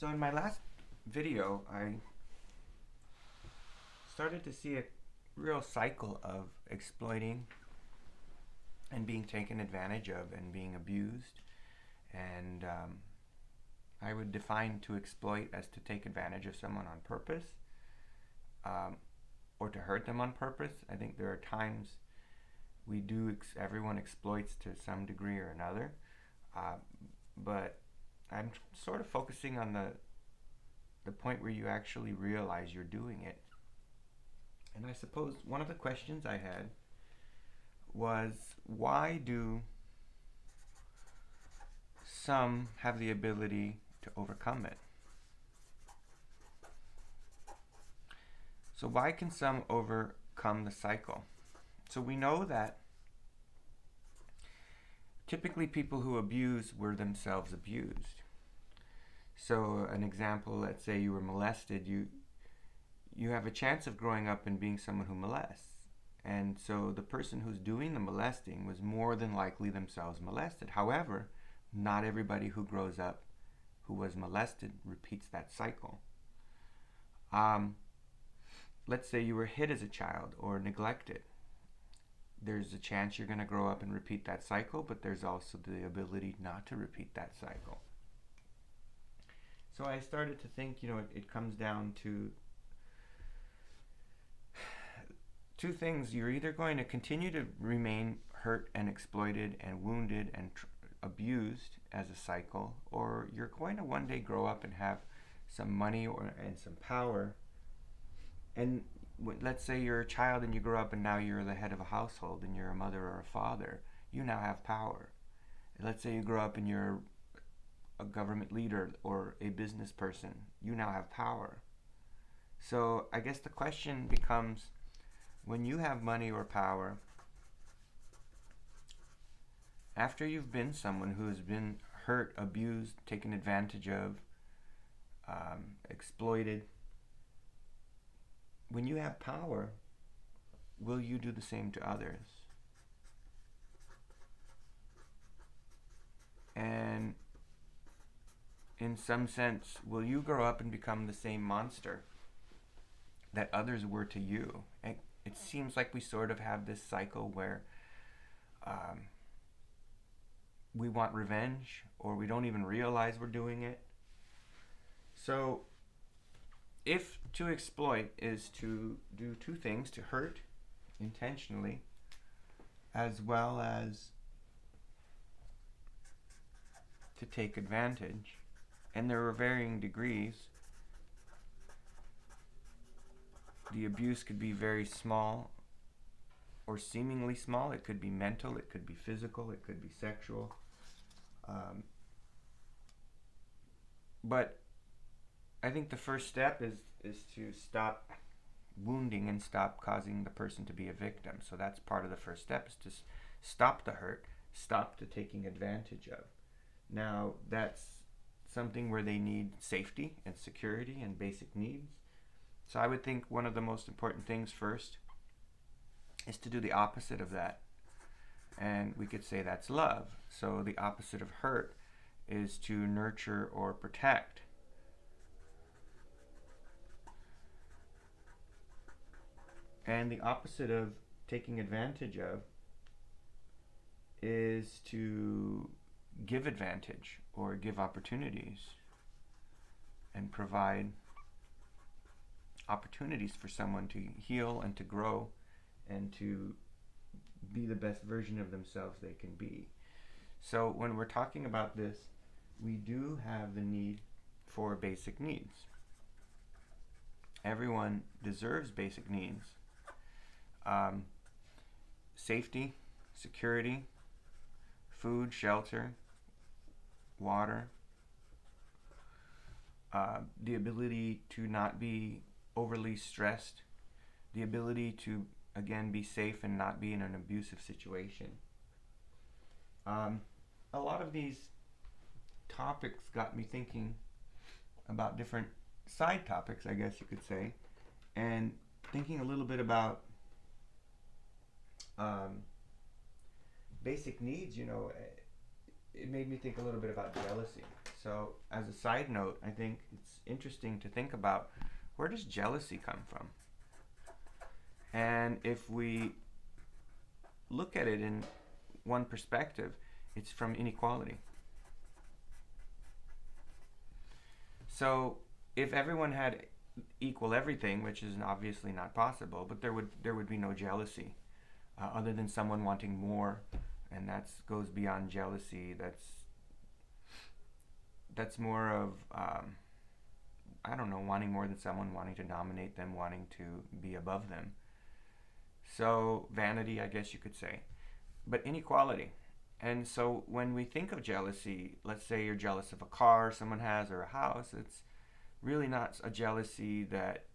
So in my last video, I started to see a real cycle of exploiting and being taken advantage of and being abused. And I would define to exploit as to take advantage of someone on purpose, um, or to hurt them on purpose. I think there are times everyone exploits to some degree or another. Uh, but I'm sort of focusing on the point where you actually realize you're doing it. And I suppose one of the questions I had was, why do some have the ability to overcome it? So why can some overcome the cycle? So we know that typically people who abuse were themselves abused. So an example, let's say you were molested, you have a chance of growing up and being someone who molests. And so the person who's doing the molesting was more than likely themselves molested. However, not everybody who grows up who was molested repeats that cycle. Let's say you were hit as a child or neglected. There's a chance you're going to grow up and repeat that cycle, but there's also the ability not to repeat that cycle. So I started to think, it comes down to two things. You're either going to continue to remain hurt and exploited and wounded and abused as a cycle, or you're going to one day grow up and have some money and some power. And let's say you're a child and you grow up and now you're the head of a household and you're a mother or a father. You now have power. And let's say you grow up and you're a government leader or a business person. You now have power. So I guess the question becomes, when you have money or power, after you've been someone who has been hurt, abused, taken advantage of, exploited, when you have power, will you do the same to others? And in some sense, will you grow up and become the same monster that others were to you? And it seems like we sort of have this cycle where we want revenge, or we don't even realize we're doing it. So if to exploit is to do two things: to hurt intentionally, as well as to take advantage, and there are varying degrees. The abuse could be very small or seemingly small. It could be mental, it could be physical, it could be sexual. But I think the first step is to stop wounding and stop causing the person to be a victim. So that's part of the first step, is to stop the hurt, stop the taking advantage of. Now, that's something where they need safety and security and basic needs. So I would think one of the most important things first is to do the opposite of that. And we could say that's love. So the opposite of hurt is to nurture or protect. And the opposite of taking advantage of is to give advantage or give opportunities and provide opportunities for someone to heal and to grow and to be the best version of themselves they can be. So when we're talking about this, we do have the need for basic needs. Everyone deserves basic needs. Safety, security, food, shelter, water, the ability to not be overly stressed, the ability to, again, be safe and not be in an abusive situation. A lot of these topics got me thinking about different side topics, I guess you could say, and thinking a little bit about basic needs. It made me think a little bit about jealousy. So, as a side note, I think it's interesting to think about, where does jealousy come from? And if we look at it in one perspective, it's from inequality. So, if everyone had equal everything, which is obviously not possible, but there would be no jealousy, other than someone wanting more, and that goes beyond jealousy. That's more of, I don't know, wanting more than someone, wanting to dominate them, wanting to be above them. So vanity, I guess you could say, but inequality. And so when we think of jealousy, let's say you're jealous of a car someone has or a house, it's really not a jealousy that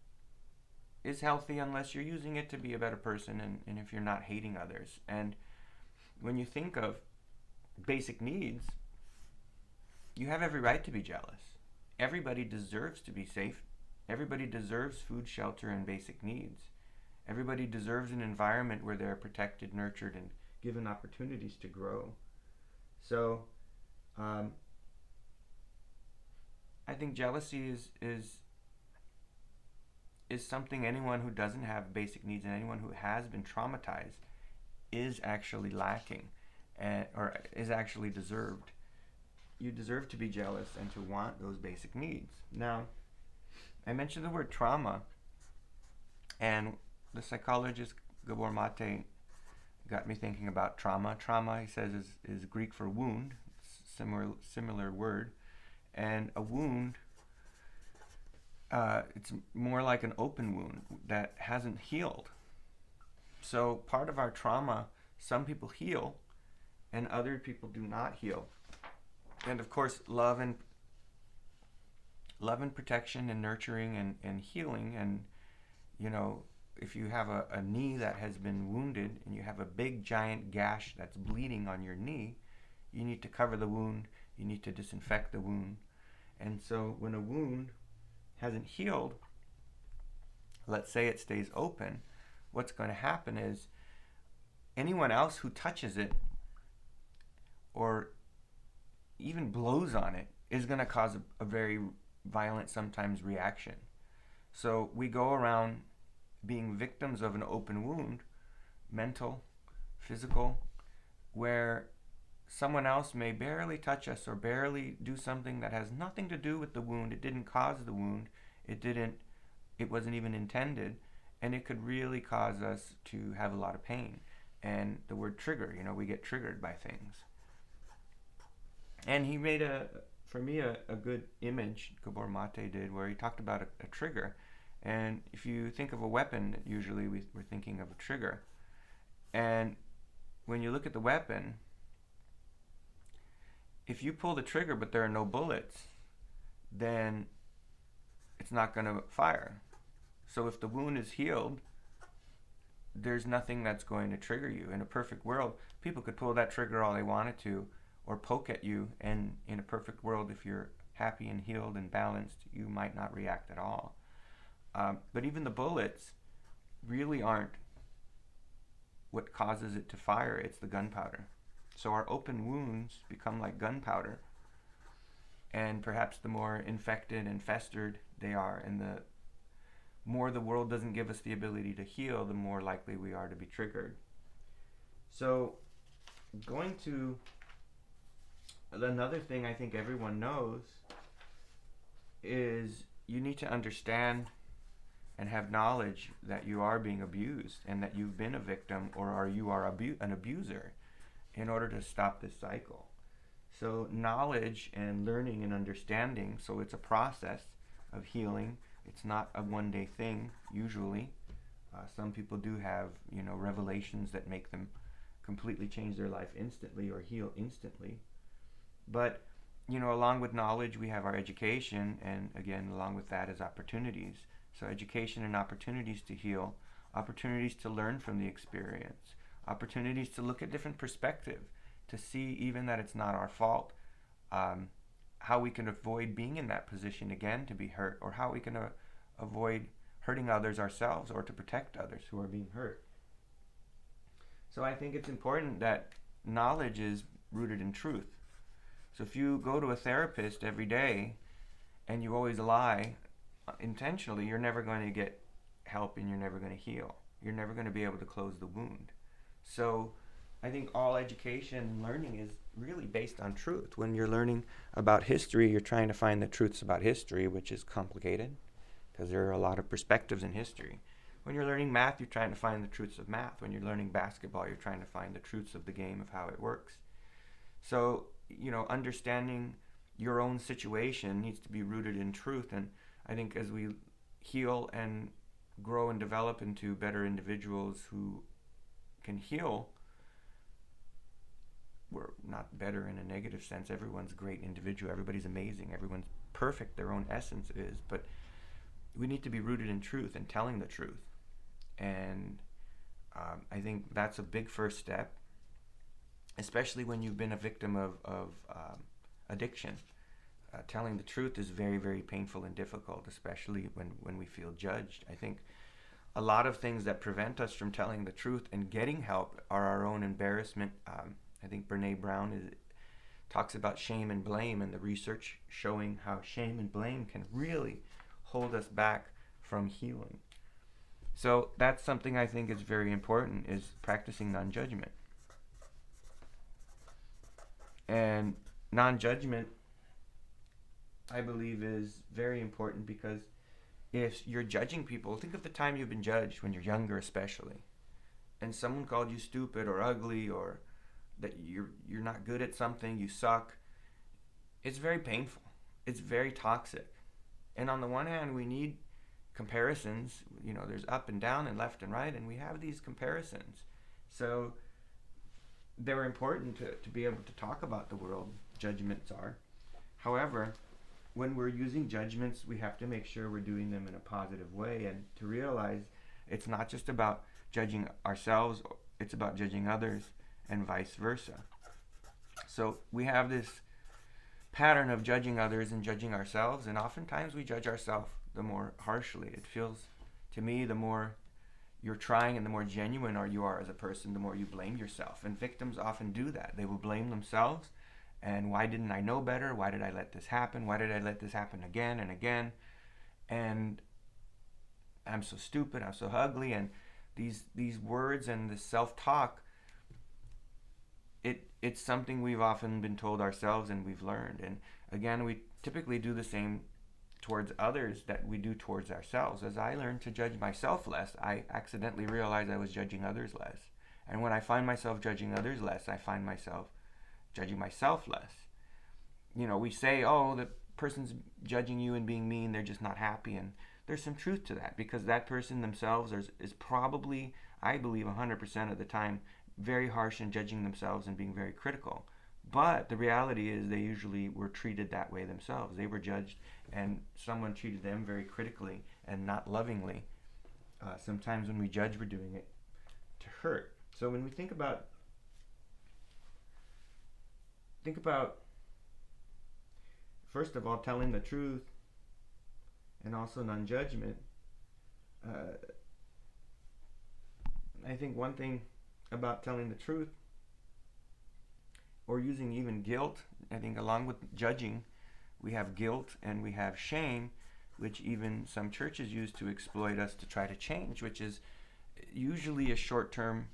is healthy unless you're using it to be a better person, and if you're not hating others. And when you think of basic needs, you have every right to be jealous. Everybody deserves to be safe. Everybody deserves food, shelter, and basic needs. Everybody deserves an environment where they're protected, nurtured, and given opportunities to grow. So, um, I think jealousy is something anyone who doesn't have basic needs and anyone who has been traumatized is actually lacking, or is actually deserved. You deserve to be jealous and to want those basic needs. Now, I mentioned the word trauma, and the psychologist Gabor Mate got me thinking about trauma. Trauma, he says, is Greek for wound. It's similar word. And a wound, it's more like an open wound that hasn't healed. So part of our trauma, some people heal and other people do not heal. And of course, love and protection and nurturing and healing. And if you have a knee that has been wounded and you have a big giant gash that's bleeding on your knee, you need to cover the wound, you need to disinfect the wound. And so when a wound hasn't healed, let's say it stays open, what's going to happen is anyone else who touches it or even blows on it is going to cause a very violent, sometimes, reaction. So we go around being victims of an open wound, mental, physical, where someone else may barely touch us or barely do something that has nothing to do with the wound. It didn't cause the wound. It wasn't even intended, and it could really cause us to have a lot of pain. And the word trigger, we get triggered by things. And he made for me a good image, Gabor Mate did, where he talked about a trigger. And if you think of a weapon, usually we're thinking of a trigger. And when you look at the weapon, if you pull the trigger but there are no bullets, then it's not going to fire. So if the wound is healed, there's nothing that's going to trigger you. In a perfect world, people could pull that trigger all they wanted to or poke at you, and in a perfect world, if you're happy and healed and balanced, you might not react at all. But even the bullets really aren't what causes it to fire. It's the gunpowder. So our open wounds become like gunpowder, and perhaps the more infected and festered they are, and the more the world doesn't give us the ability to heal, the more likely we are to be triggered. So going to another thing I think everyone knows is you need to understand and have knowledge that you are being abused and that you've been a victim or you are an abuser in order to stop this cycle. So knowledge and learning and understanding, so it's a process of healing. It's not a one-day thing, usually. Some people do have, revelations that make them completely change their life instantly or heal instantly. But, along with knowledge, we have our education, and again, along with that is opportunities. So education and opportunities to heal, opportunities to learn from the experience, opportunities to look at different perspective, to see even that it's not our fault, how we can avoid being in that position again to be hurt, or how we can avoid hurting others ourselves, or to protect others who are being hurt. So I think it's important that knowledge is rooted in truth. So if you go to a therapist every day and you always lie intentionally, you're never going to get help and you're never going to heal. You're never going to be able to close the wound. So I think all education and learning is really based on truth. When you're learning about history, you're trying to find the truths about history, which is complicated because there are a lot of perspectives in history. When you're learning math, you're trying to find the truths of math. When you're learning basketball, you're trying to find the truths of the game, of how it works. So, understanding your own situation needs to be rooted in truth. And I think as we heal and grow and develop into better individuals who can heal, we're not better in a negative sense. Everyone's a great individual. Everybody's amazing. Everyone's perfect. Their own essence is. But we need to be rooted in truth and telling the truth. And I think that's a big first step, especially when you've been a victim of addiction. Telling the truth is very, very painful and difficult, especially when we feel judged. I think a lot of things that prevent us from telling the truth and getting help are our own embarrassment. I think Brene Brown talks about shame and blame, and the research showing how shame and blame can really hold us back from healing. So that's something I think is very important, is practicing non-judgment. And non-judgment, I believe, is very important because if you're judging people, think of the time you've been judged when you're younger especially, and someone called you stupid or ugly or that you're not good at something, you suck. It's very painful. It's very toxic. And on the one hand, we need comparisons. There's up and down and left and right, and we have these comparisons. So they're important to be able to talk about the world. Judgments are. However, when we're using judgments, we have to make sure we're doing them in a positive way, and to realize it's not just about judging ourselves, it's about judging others, and vice versa. So we have this pattern of judging others and judging ourselves, and oftentimes we judge ourselves the more harshly. It feels to me the more you're trying and the more genuine you are as a person, the more you blame yourself. And victims often do that. They will blame themselves. And why didn't I know better? Why did I let this happen? Why did I let this happen again and again? And I'm so stupid, I'm so ugly. And these words and this self-talk, it's something we've often been told ourselves and we've learned. And again, we typically do the same towards others that we do towards ourselves. As I learned to judge myself less, I accidentally realized I was judging others less. And when I find myself judging others less, I find myself judging myself less. We say, oh, the person's judging you and being mean, they're just not happy. And there's some truth to that, because that person themselves is probably, I believe 100% of the time, very harsh in judging themselves and being very critical. But the reality is they usually were treated that way themselves. They were judged and someone treated them very critically and not lovingly. Sometimes when we judge, we're doing it to hurt. So when we think about first of all, telling the truth and also non-judgment. I think one thing about telling the truth or using even guilt, I think along with judging, we have guilt and we have shame, which even some churches use to exploit us to try to change, which is usually a short-term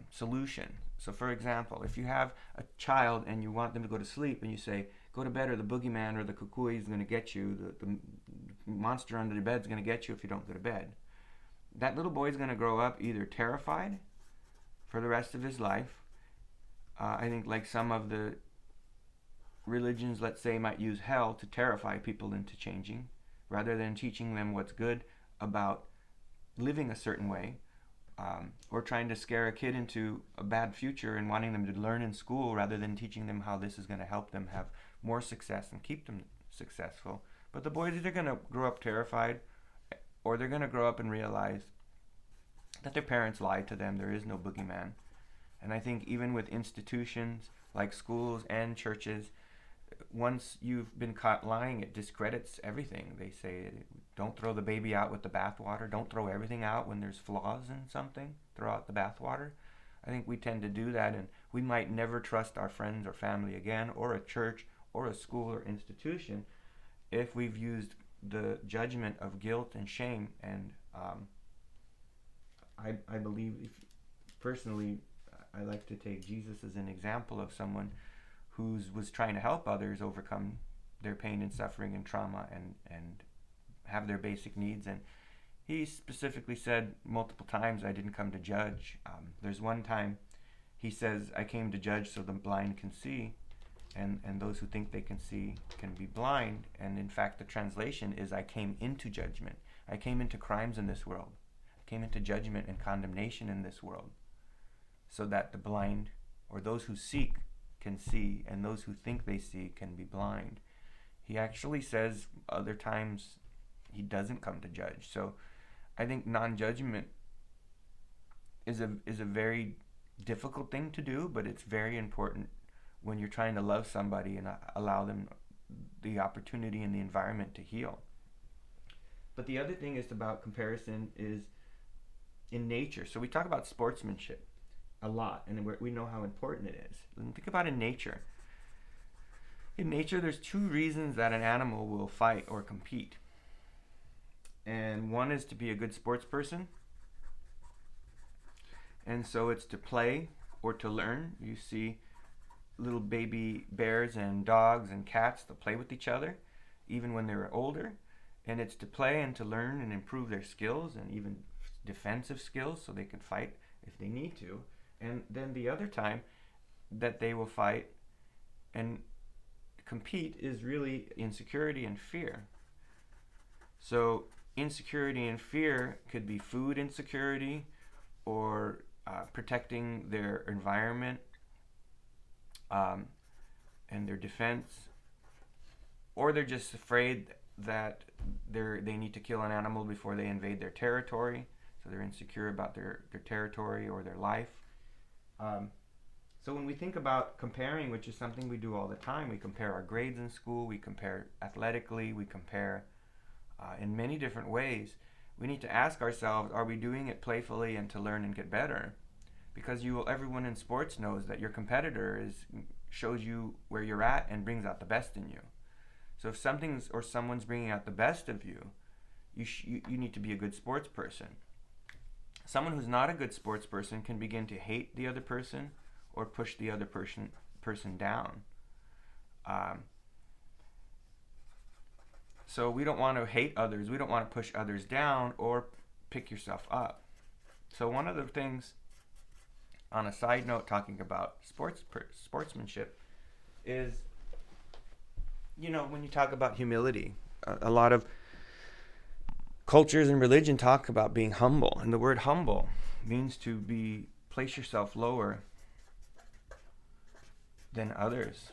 solution. So for example, if you have a child and you want them to go to sleep and you say, go to bed or the boogeyman or the kukui is going to get you, the monster under the bed is going to get you if you don't go to bed. That little boy is going to grow up either terrified for the rest of his life. I think like some of the religions, let's say, might use hell to terrify people into changing, rather than teaching them what's good about living a certain way, or trying to scare a kid into a bad future and wanting them to learn in school rather than teaching them how this is going to help them have more success and keep them successful. But the boys either going to grow up terrified or they're going to grow up and realize that their parents lied to them. There is no boogeyman. And I think even with institutions like schools and churches, once you've been caught lying, it discredits everything. They say, don't throw the baby out with the bathwater. Don't throw everything out when there's flaws in something. Throw out the bathwater. I think we tend to do that, and we might never trust our friends or family again, or a church, or a school or institution, if we've used the judgment of guilt and shame. And I believe, personally, I like to take Jesus as an example of someone who was trying to help others overcome their pain and suffering and trauma, and have their basic needs. And he specifically said multiple times, I didn't come to judge. There's one time he says, I came to judge so the blind can see, and those who think they can see can be blind. And in fact, the translation is, I came into judgment. I came into crimes in this world. I came into judgment and condemnation in this world, so that the blind, or those who seek, can see, and those who think they see can be blind. He actually says other times he doesn't come to judge. So I think non-judgment is a very difficult thing to do, but it's very important when you're trying to love somebody and allow them the opportunity and the environment to heal. But the other thing is about comparison is in nature. So we talk about sportsmanship a lot, and we know how important it is. And think about in nature. In nature, there's two reasons that an animal will fight or compete. And one is to be a good sports person. And so it's to play or to learn. You see little baby bears and dogs and cats that play with each other, even when they're older. And it's to play and to learn and improve their skills, and even defensive skills, so they can fight if they need to. And then the other time that they will fight and compete is really insecurity and fear. So insecurity and fear could be food insecurity, or protecting their environment and their defense, or they're just afraid that they need to kill an animal before they invade their territory, so they're insecure about their territory or their life. So when we think about comparing, which is something we do all the time, we compare our grades in school, we compare athletically, we compare in many different ways. We need to ask ourselves, are we doing it playfully and to learn and get better? Because everyone in sports knows that your competitor shows you where you're at and brings out the best in you. So if something's or someone's bringing out the best of you, you need to be a good sports person. Someone who's not a good sports person can begin to hate the other person or push the other person down. So we don't want to hate others. We don't want to push others down or pick yourself up. So one of the things, on a side note, talking about sportsmanship, is, when you talk about humility, a lot of cultures and religion talk about being humble, and the word humble means to place yourself lower than others.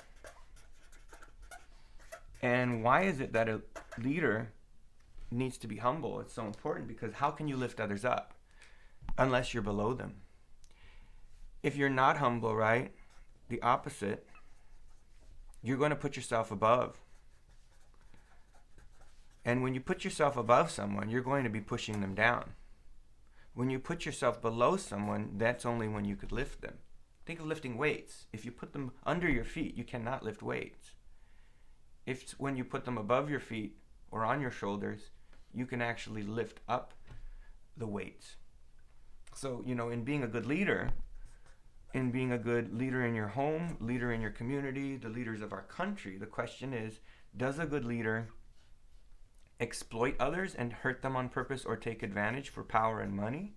And why is it that a leader needs to be humble? It's so important because how can you lift others up unless you're below them? If you're not humble, right, the opposite, you're going to put yourself above. And when you put yourself above someone, you're going to be pushing them down. When you put yourself below someone, that's only when you could lift them. Think of lifting weights. If you put them under your feet, you cannot lift weights. When you put them above your feet or on your shoulders, you can actually lift up the weights. So, in being a good leader, in your home, leader in your community, the leaders of our country, the question is, does a good leader exploit others and hurt them on purpose or take advantage for power and money?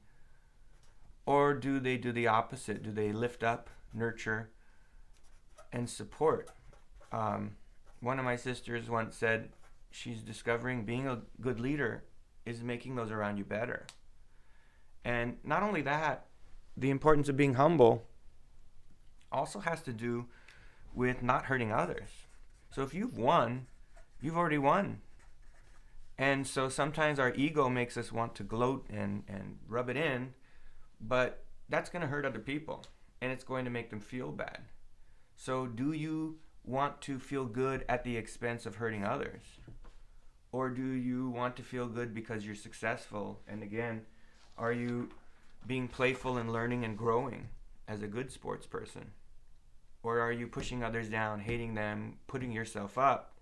Or do they do the opposite? Do they lift up, nurture, and support? One of my sisters once said she's discovering being a good leader is making those around you better. And not only that, the importance of being humble also has to do with not hurting others. So if you've won, you've already won. And so sometimes our ego makes us want to gloat and rub it in, but that's going to hurt other people, and it's going to make them feel bad. So do you want to feel good at the expense of hurting others? Or do you want to feel good because you're successful? And again, are you being playful and learning and growing as a good sports person? Or are you pushing others down, hating them, putting yourself up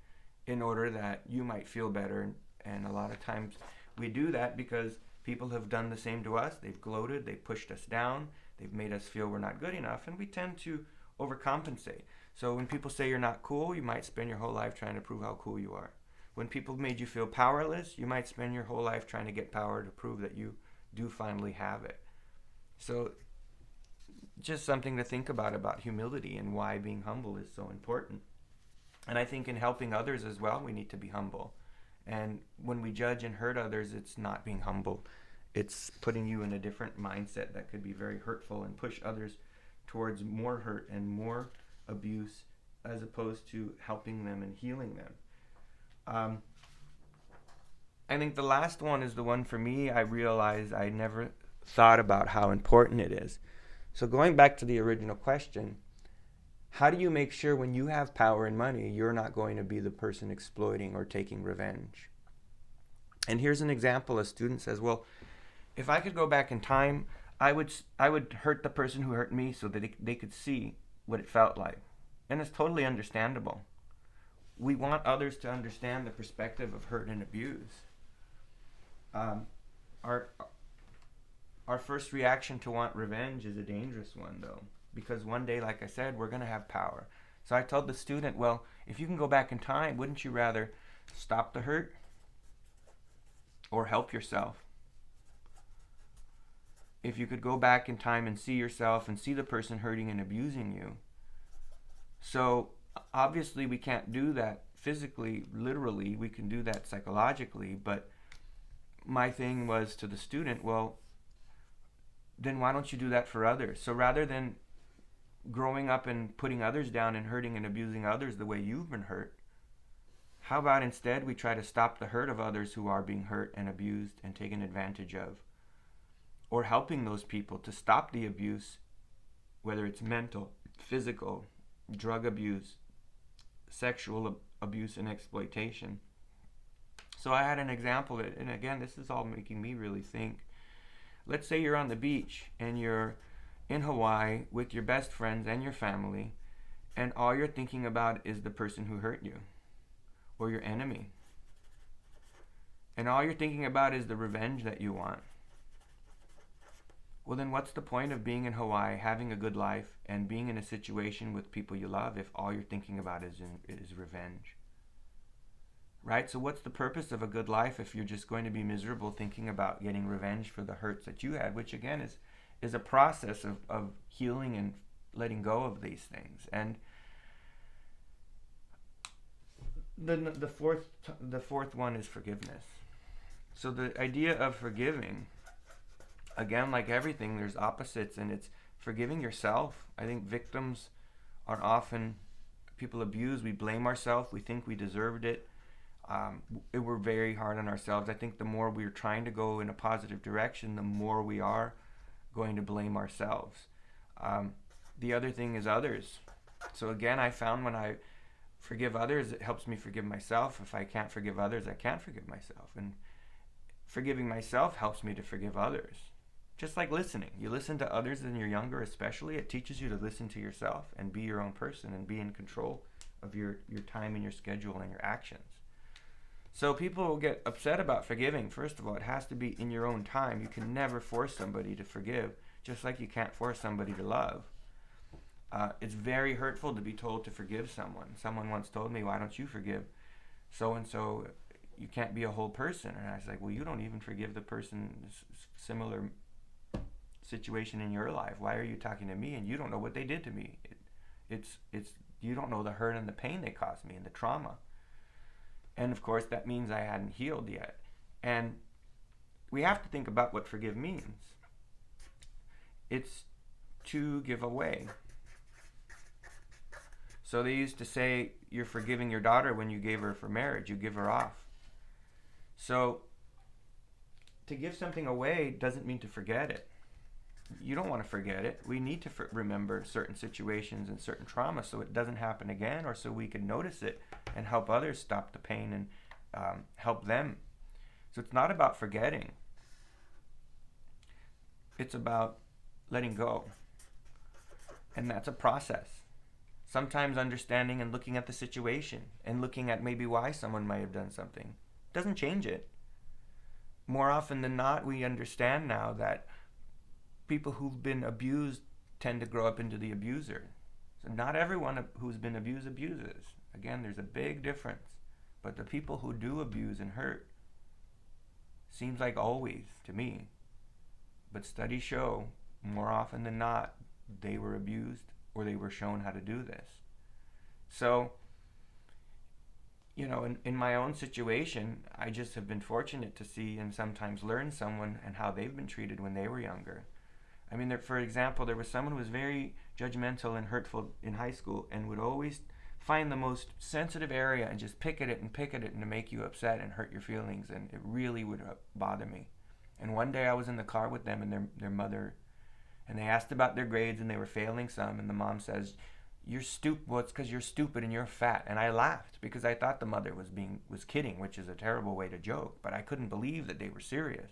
in order that you might feel better? And a lot of times we do that because people have done the same to us. They've gloated, they've pushed us down, they've made us feel we're not good enough, and we tend to overcompensate. So when people say you're not cool, you might spend your whole life trying to prove how cool you are. When people made you feel powerless, you might spend your whole life trying to get power to prove that you do finally have it. So just something to think about humility and why being humble is so important. And I think in helping others as well, we need to be humble. And when we judge and hurt others, it's not being humble. It's putting you in a different mindset that could be very hurtful and push others towards more hurt and more abuse, as opposed to helping them and healing them. I think the last one is the one for me. I realized I never thought about how important it is. So going back to the original question, how do you make sure when you have power and money, you're not going to be the person exploiting or taking revenge? And here's an example. A student says, well, if I could go back in time, I would hurt the person who hurt me so that they could see what it felt like. And it's totally understandable. We want others to understand the perspective of hurt and abuse. Our first reaction to want revenge is a dangerous one, though, because one day, like I said, we're going to have power. So I told the student, well, if you can go back in time, wouldn't you rather stop the hurt or help yourself? If you could go back in time and see yourself and see the person hurting and abusing you. So obviously we can't do that physically, literally. We can do that psychologically. But my thing was to the student, well, then why don't you do that for others? So rather than growing up and putting others down and hurting and abusing others the way you've been hurt, how about instead we try to stop the hurt of others who are being hurt and abused and taken advantage of? Or helping those people to stop the abuse, whether it's mental, physical, drug abuse, sexual abuse, and exploitation. So I had an example, and again, this is all making me really think. Let's say you're on the beach and you're in Hawaii with your best friends and your family, and all you're thinking about is the person who hurt you or your enemy. And all you're thinking about is the revenge that you want. Well, then what's the point of being in Hawaii, having a good life, and being in a situation with people you love if all you're thinking about is revenge? Right? So what's the purpose of a good life if you're just going to be miserable thinking about getting revenge for the hurts that you had, which again is a process of healing and letting go of these things. And the fourth one is forgiveness. So the idea of forgiving, again, like everything, there's opposites, and it's forgiving yourself. I think victims are often people abuse. We blame ourselves. We think we deserved it. We're very hard on ourselves. I think the more we're trying to go in a positive direction, the more we are going to blame ourselves. The other thing is others. So again, I found when I forgive others, it helps me forgive myself. If I can't forgive others, I can't forgive myself. And forgiving myself helps me to forgive others. Just like listening. You listen to others when you're younger especially, it teaches you to listen to yourself and be your own person and be in control of your time and your schedule and your actions. So people will get upset about forgiving. First of all, it has to be in your own time. You can never force somebody to forgive, just like you can't force somebody to love. It's very hurtful to be told to forgive someone. Someone once told me, why don't you forgive so-and-so? You can't be a whole person. And I was like, well, you don't even forgive the person's similar situation in your life. Why are you talking to me? And you don't know what they did to me. It's you don't know the hurt and the pain they caused me and the trauma. And of course, that means I hadn't healed yet. And we have to think about what forgive means. It's to give away. So they used to say, you're forgiving your daughter when you gave her for marriage. You give her off. So to give something away doesn't mean to forget it. You don't want to forget it. We need to remember certain situations and certain trauma so it doesn't happen again, or so we can notice it and help others stop the pain and help them. So it's not about forgetting. It's about letting go. And that's a process. Sometimes understanding and looking at the situation and looking at maybe why someone might have done something doesn't change it. More often than not, we understand now that people who've been abused tend to grow up into the abuser. So not everyone who's been abused abuses. Again, there's a big difference. But the people who do abuse and hurt, seems like always to me, but studies show more often than not they were abused or they were shown how to do this. So, in my own situation, I just have been fortunate to see and sometimes learn someone and how they've been treated when they were younger. I mean, for example, there was someone who was very judgmental and hurtful in high school and would always find the most sensitive area and just pick at it and to make you upset and hurt your feelings, and it really would bother me. And one day I was in the car with them and their mother, and they asked about their grades and they were failing some, and the mom says, "You're stupid. Well, it's because you're stupid and you're fat." And I laughed because I thought the mother was kidding, which is a terrible way to joke, but I couldn't believe that they were serious.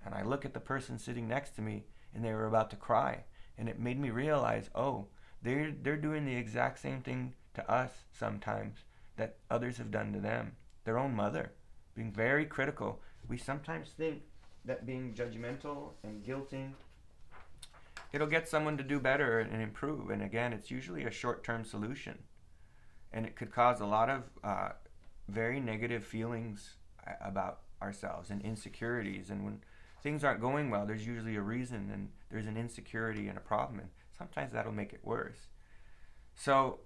And I look at the person sitting next to me and they were about to cry, and it made me realize, oh, they're doing the exact same thing to us sometimes that others have done to them. Their own mother, being very critical. We sometimes think that being judgmental and guilting, it'll get someone to do better and improve. And again, it's usually a short-term solution. And it could cause a lot of very negative feelings about ourselves and insecurities. And when things aren't going well, there's usually a reason, and there's an insecurity and a problem. And sometimes that'll make it worse. So,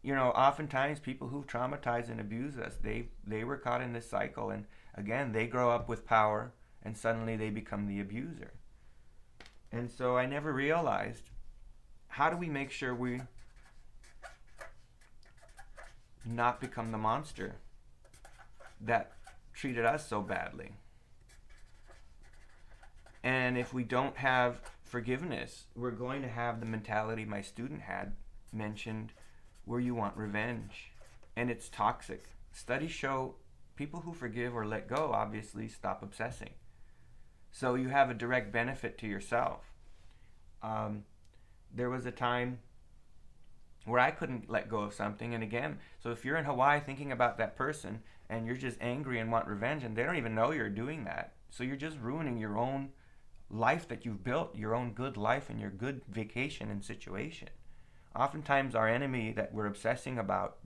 oftentimes people who traumatize and abuse us, they were caught in this cycle. And again, they grow up with power and suddenly they become the abuser. And so I never realized, how do we make sure we not become the monster that treated us so badly? And if we don't have forgiveness, we're going to have the mentality my student had mentioned, where you want revenge. And it's toxic. Studies show people who forgive or let go obviously stop obsessing. So you have a direct benefit to yourself. There was a time where I couldn't let go of something. And again, so if you're in Hawaii thinking about that person and you're just angry and want revenge, and they don't even know you're doing that, so you're just ruining your own life that you've built, your own good life and your good vacation and situation. Oftentimes our enemy that we're obsessing about,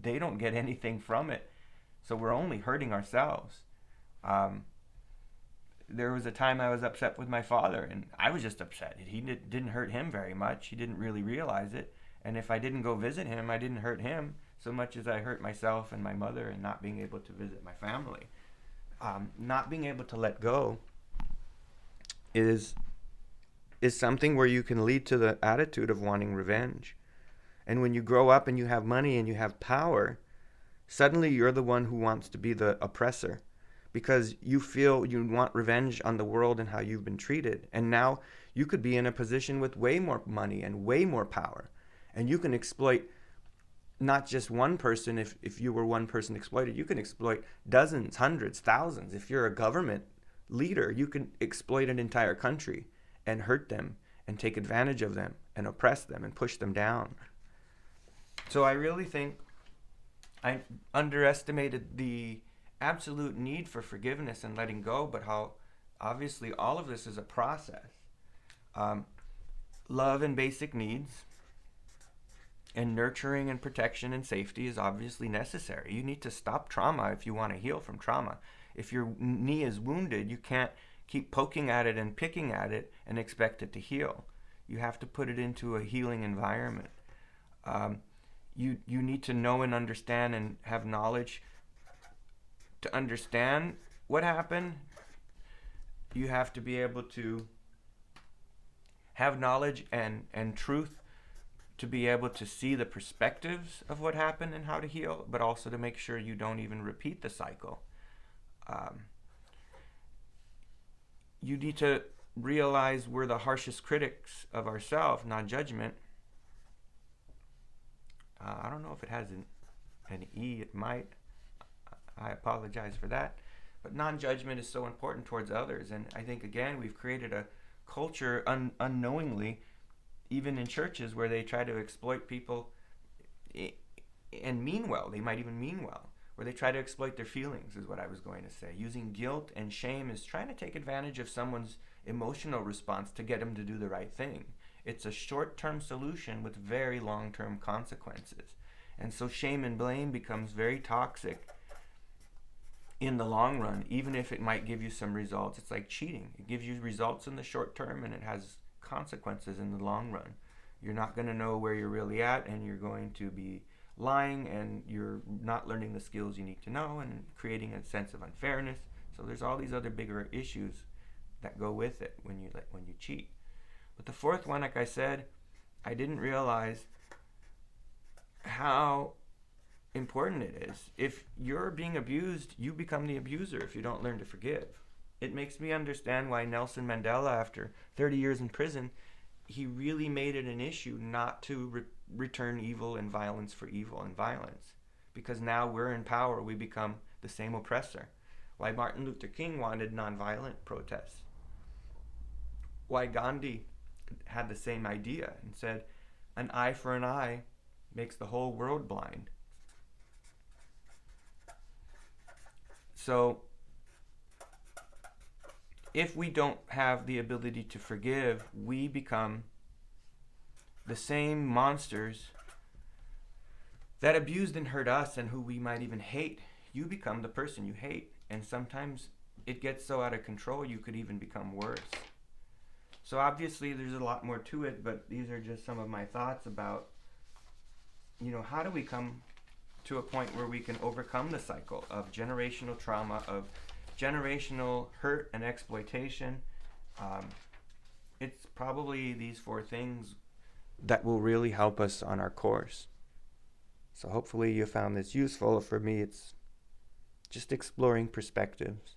they don't get anything from it, so we're only hurting ourselves. There was a time I was upset with my father, and I was just upset. He didn't hurt him very much. He didn't really realize it. And if I didn't go visit him, I didn't hurt him so much as I hurt myself and my mother, and not being able to visit my family. Not being able to let go is something where you can lead to the attitude of wanting revenge. And when you grow up and you have money and you have power, suddenly you're the one who wants to be the oppressor, because you feel you want revenge on the world and how you've been treated. And now you could be in a position with way more money and way more power, and you can exploit not just one person. If you were one person exploited, you can exploit dozens, hundreds, thousands. If you're a government leader, you can exploit an entire country and hurt them and take advantage of them and oppress them and push them down. So I really think I underestimated the absolute need for forgiveness and letting go, but how obviously all of this is a process. Love and basic needs and nurturing and protection and safety is obviously necessary. You need to stop trauma if you want to heal from trauma. If your knee is wounded, you can't keep poking at it and picking at it and expect it to heal. You have to put it into a healing environment. You need to know and understand and have knowledge to understand what happened. You have to be able to have knowledge and truth to be able to see the perspectives of what happened and how to heal, but also to make sure you don't even repeat the cycle. You need to realize we're the harshest critics of ourselves, non-judgment. I don't know if it has an E, it might. I apologize for that. But non-judgment is so important towards others. And I think, again, we've created a culture unknowingly even in churches where they try to exploit people and mean well. They might even mean well, where they try to exploit their feelings, is what I was going to say. Using guilt and shame is trying to take advantage of someone's emotional response to get them to do the right thing. It's a short-term solution with very long-term consequences. And so shame and blame becomes very toxic in the long run, even if it might give you some results. It's like cheating. It gives you results in the short term and it has consequences in the long run. You're not going to know where you're really at, and you're going to be lying, and you're not learning the skills you need to know, and creating a sense of unfairness. So there's all these other bigger issues that go with it when you cheat. But the fourth one, like I said, I didn't realize how important it is. If you're being abused, you become the abuser if you don't learn to forgive. It makes me understand why Nelson Mandela, after 30 years in prison, he really made it an issue not to return evil and violence for evil and violence. Because now we're in power, we become the same oppressor. Why Martin Luther King wanted nonviolent protests. Why Gandhi had the same idea and said, an eye for an eye makes the whole world blind. So if we don't have the ability to forgive, we become the same monsters that abused and hurt us and who we might even hate. You become the person you hate. And sometimes it gets so out of control you could even become worse. So obviously there's a lot more to it, but these are just some of my thoughts about, how do we come to a point where we can overcome the cycle of generational trauma, of generational hurt and exploitation. It's probably these 4 things that will really help us on our course. So hopefully you found this useful. For me, it's just exploring perspectives.